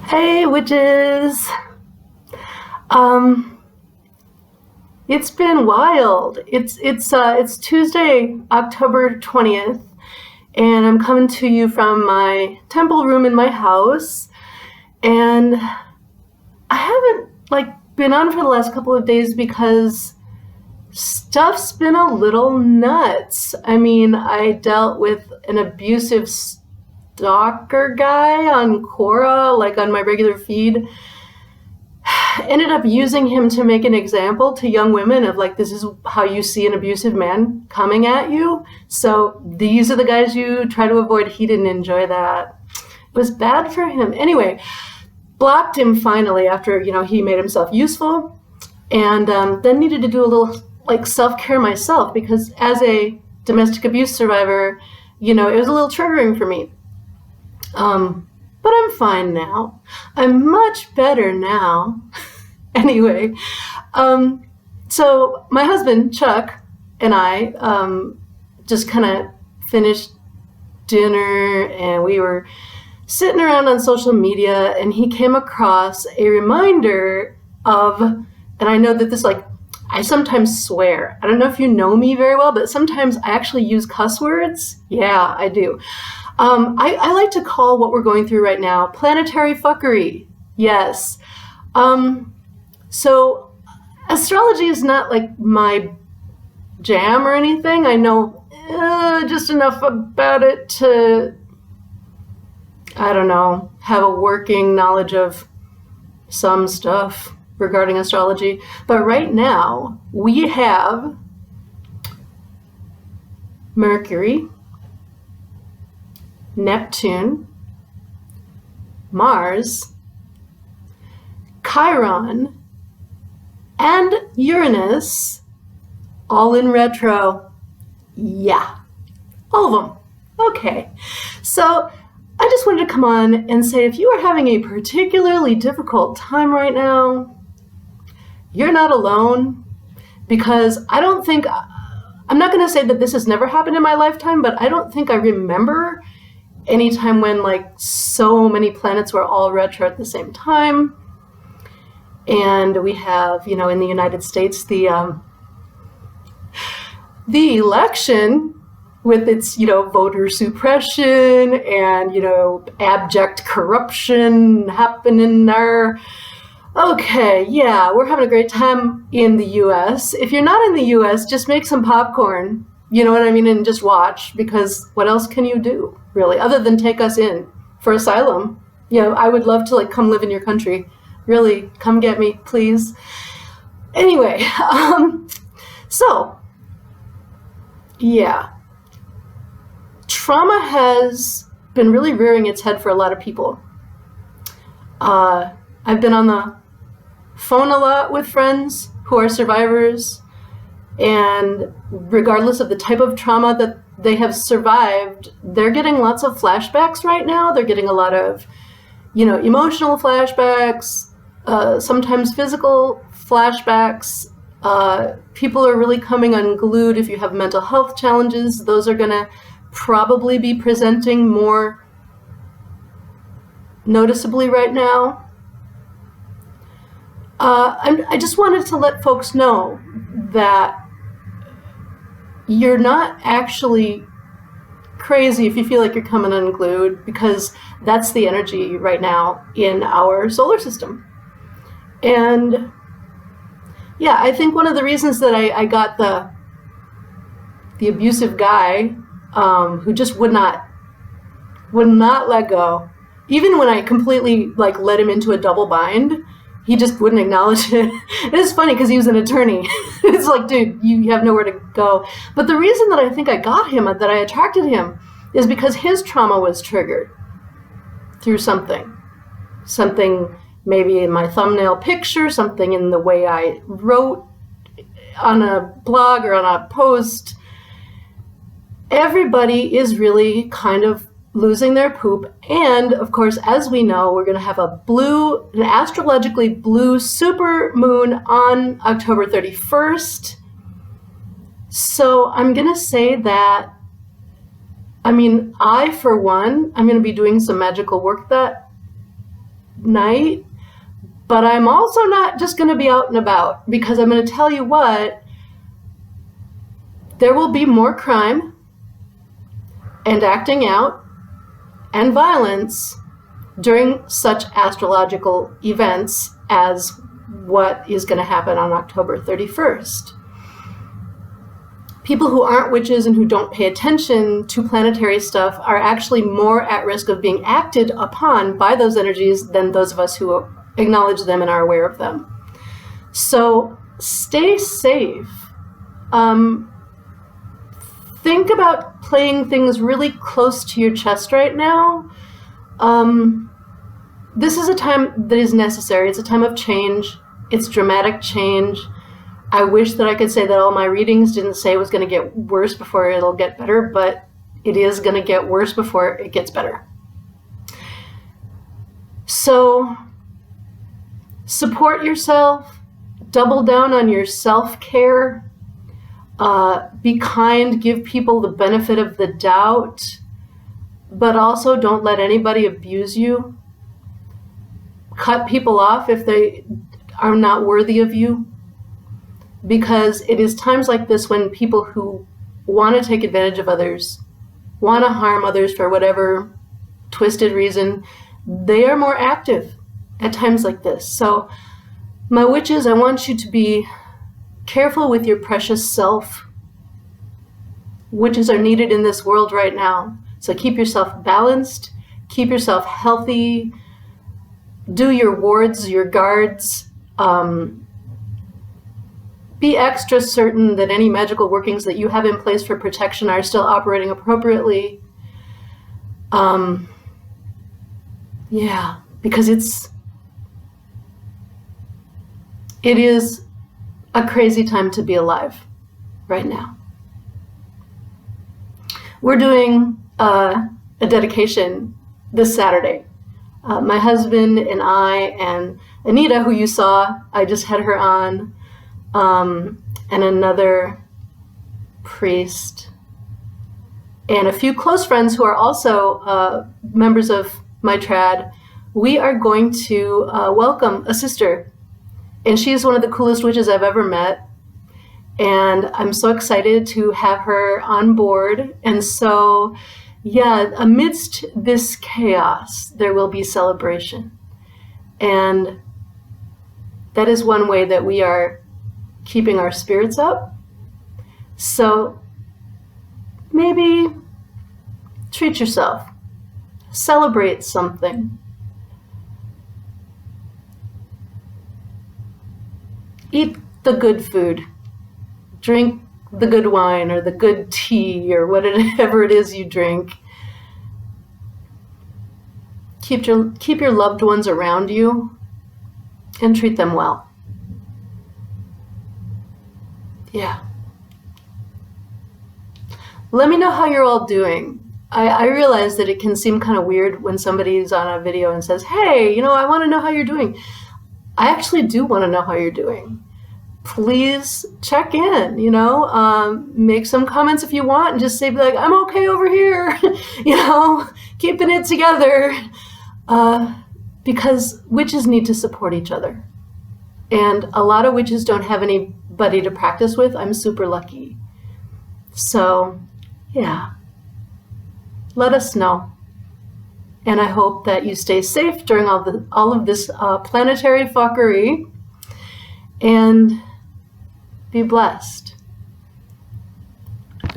Hey, witches. Um, it's been wild. It's Tuesday, October 20th, and I'm coming to you from my temple room in my house. And I haven't been on for the last couple of days because stuff's been a little nuts. I mean, I dealt with an abusive stalker guy on Quora, on my regular feed. Ended up using him to make an example to young women of this is how you see an abusive man coming at you. So these are the guys you try to avoid. He didn't enjoy that. It was bad for him. Anyway, blocked him finally after, he made himself useful. And then needed to do a little self-care myself because as a domestic abuse survivor, it was a little triggering for me. But I'm fine now. I'm much better now. Anyway, so my husband, Chuck, and I just kind of finished dinner and we were sitting around on social media and he came across a reminder of, and I know that this, I sometimes swear. I don't know if you know me very well, but sometimes I actually use cuss words. Yeah, I do. I like to call what we're going through right now planetary fuckery. Yes. So astrology is not my jam or anything. I know just enough about it to, I don't know, have a working knowledge of some stuff regarding astrology. But right now we have Mercury, Neptune, Mars, Chiron, and Uranus all in retro. Yeah, all of them. Okay, so I just wanted to come on and say if you are having a particularly difficult time right now, you're not alone, because I'm not going to say that this has never happened in my lifetime, but I don't think I remember any time when so many planets were all retro at the same time. And we have, in the United States, the election with its, voter suppression and, abject corruption happening there. Okay, yeah, we're having a great time in the U.S. If you're not in the U.S., just make some popcorn, you know what I mean, and just watch, because what else can you do, really, other than take us in for asylum? I would love to come live in your country. Really, come get me, please. Anyway, so, yeah. Trauma has been really rearing its head for a lot of people. I've been on the phone a lot with friends who are survivors, and regardless of the type of trauma that they have survived, they're getting lots of flashbacks right now. They're getting a lot of, emotional flashbacks, sometimes physical flashbacks. People are really coming unglued. If you have mental health challenges, those are going to probably be presenting more noticeably right now. I just wanted to let folks know that you're not actually crazy if you feel like you're coming unglued, because that's the energy right now in our solar system. And yeah, I think one of the reasons that I got the abusive guy who just would not let go, even when I completely let him into a double bind, he just wouldn't acknowledge it. It's funny because he was an attorney. It's dude, you have nowhere to go. But the reason that I think I got him, that I attracted him, is because his trauma was triggered through something maybe in my thumbnail picture, something in the way I wrote on a blog or on a post. Everybody is really kind of losing their poop. And of course, as we know, we're going to have an astrologically blue super moon on October 31st. So I'm going to say that, I, for one, I'm going to be doing some magical work that night, but I'm also not just going to be out and about, because I'm going to tell you what, there will be more crime and acting out and violence during such astrological events as what is going to happen on October 31st. People who aren't witches and who don't pay attention to planetary stuff are actually more at risk of being acted upon by those energies than those of us who acknowledge them and are aware of them. So stay safe. Think about playing things really close to your chest right now. This is a time that is necessary. It's a time of change. It's dramatic change. I wish that I could say that all my readings didn't say it was going to get worse before it'll get better, but it is going to get worse before it gets better. So support yourself, double down on your self-care, be kind, give people the benefit of the doubt, but also don't let anybody abuse you. Cut people off if they are not worthy of you. Because it is times like this when people who want to take advantage of others, want to harm others for whatever twisted reason, they are more active at times like this. So, my witches, I want you to be careful with your precious self. Witches are needed in this world right now. So keep yourself balanced, keep yourself healthy, do your wards, your guards, be extra certain that any magical workings that you have in place for protection are still operating appropriately. Yeah, because it is a crazy time to be alive right now. We're doing a dedication this Saturday. My husband and I and Anita, who you saw, I just had her on, and another priest, and a few close friends who are also members of my trad, we are going to welcome a sister. And she is one of the coolest witches I've ever met. And I'm so excited to have her on board. And so, yeah, amidst this chaos, there will be celebration. And that is one way that we are keeping our spirits up. So maybe treat yourself. Celebrate something. Eat the good food. Drink the good wine or the good tea or whatever it is you drink. Keep your loved ones around you and treat them well. Yeah. Let me know how you're all doing. I realize that it can seem kind of weird when somebody's on a video and says, hey, I want to know how you're doing. I actually do want to know how you're doing. Please check in, make some comments if you want and just say, like, I'm okay over here, keeping it together. Because witches need to support each other. And a lot of witches don't have anybody to practice with. I'm super lucky. So, yeah. Let us know. And I hope that you stay safe during all of this planetary fuckery. And be blessed.